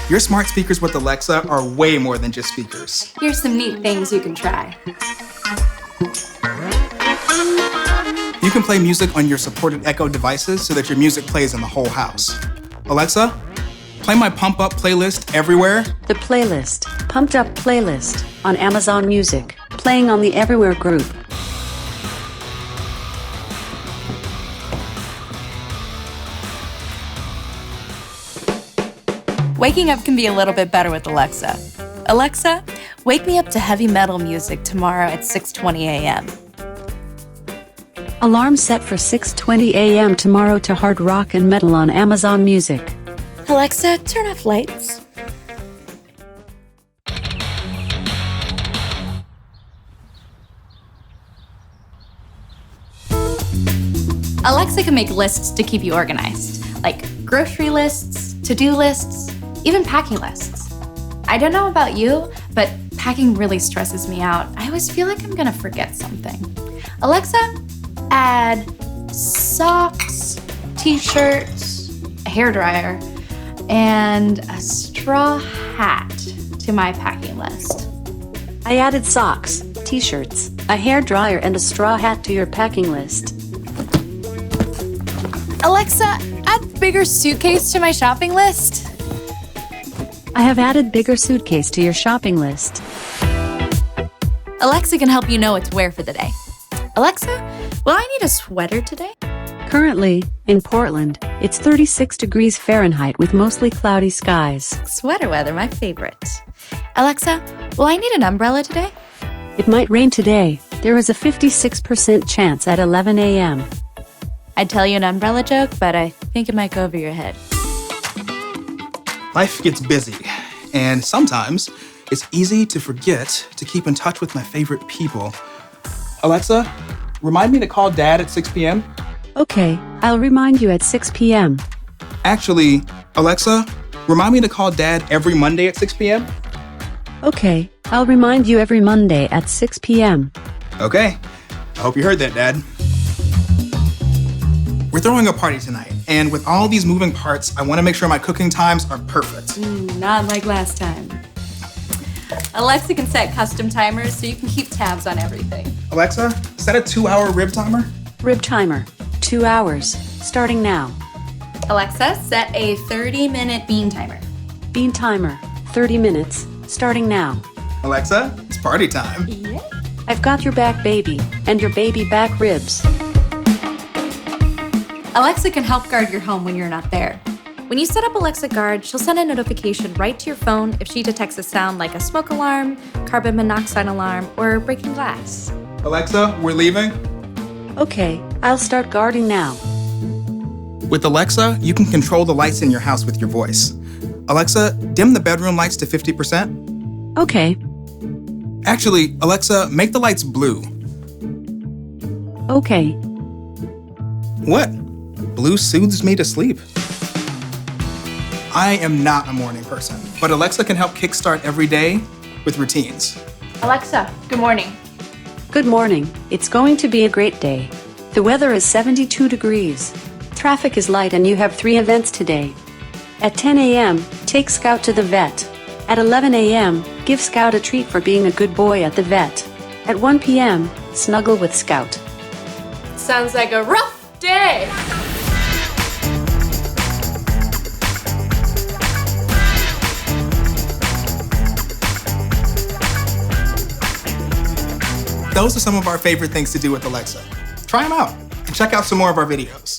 Your smart speakers with Alexa are way more than just speakers. Here's some neat things you can try. You can play music on your supported Echo devices so that your music plays in the whole house. Alexa, play my Pump Up playlist everywhere. The playlist, Pumped Up Playlist, on Amazon Music, playing on the Everywhere group. Waking up can be a little bit better with Alexa. Alexa, wake me up to heavy metal music tomorrow at 6:20 a.m. Alarm set for 6:20 a.m. tomorrow to hard rock and metal on Amazon Music. Alexa, turn off lights. Alexa can make lists to keep you organized, like grocery lists, to-do lists, even packing lists. I don't know about you, but packing really stresses me out. I always feel like I'm gonna forget something. Alexa, add socks, t-shirts, a hairdryer, and a straw hat to my packing list. I added socks, t-shirts, a hairdryer, and a straw hat to your packing list. Alexa, add bigger suitcase to my shopping list. I have added bigger suitcase to your shopping list. Alexa can help you know what to wear for the day. Alexa, will I need a sweater today? Currently, in Portland, it's 36 degrees Fahrenheit with mostly cloudy skies. Sweater weather, my favorite. Alexa, will I need an umbrella today? It might rain today. There is a 56% chance at 11 a.m. I'd tell you an umbrella joke, but I think it might go over your head. Life gets busy, and sometimes it's easy to forget to keep in touch with my favorite people. Alexa, remind me to call Dad at 6 p.m. Okay, I'll remind you at 6 p.m. Actually, Alexa, remind me to call Dad every Monday at 6 p.m. Okay, I'll remind you every Monday at 6 p.m. Okay, I hope you heard that, Dad. We're throwing a party tonight, and with all these moving parts, I want to make sure my cooking times are perfect. Not like last time. Alexa can set custom timers so you can keep tabs on everything. Alexa, set a 2-hour rib timer. Rib timer, 2 hours, starting now. Alexa, set a 30-minute bean timer. Bean timer, 30 minutes, starting now. Alexa, it's party time. Yeah. I've got your back, baby, and your baby back ribs. Alexa can help guard your home when you're not there. When you set up Alexa Guard, she'll send a notification right to your phone if she detects a sound like a smoke alarm, carbon monoxide alarm, or breaking glass. Alexa, we're leaving. Okay, I'll start guarding now. With Alexa, you can control the lights in your house with your voice. Alexa, dim the bedroom lights to 50%. Okay, Actually, Alexa, make the lights blue. okay. What? Blue soothes me to sleep. I am not a morning person, but Alexa can help kickstart every day with routines. Alexa, good morning. Good morning. It's going to be a great day. The weather is 72 degrees. Traffic is light and you have 3 events today. At 10 a.m., take Scout to the vet. At 11 a.m., give Scout a treat for being a good boy at the vet. At 1 p.m., snuggle with Scout. Sounds like a rough day. Those are some of our favorite things to do with Alexa. Try them out and check out some more of our videos.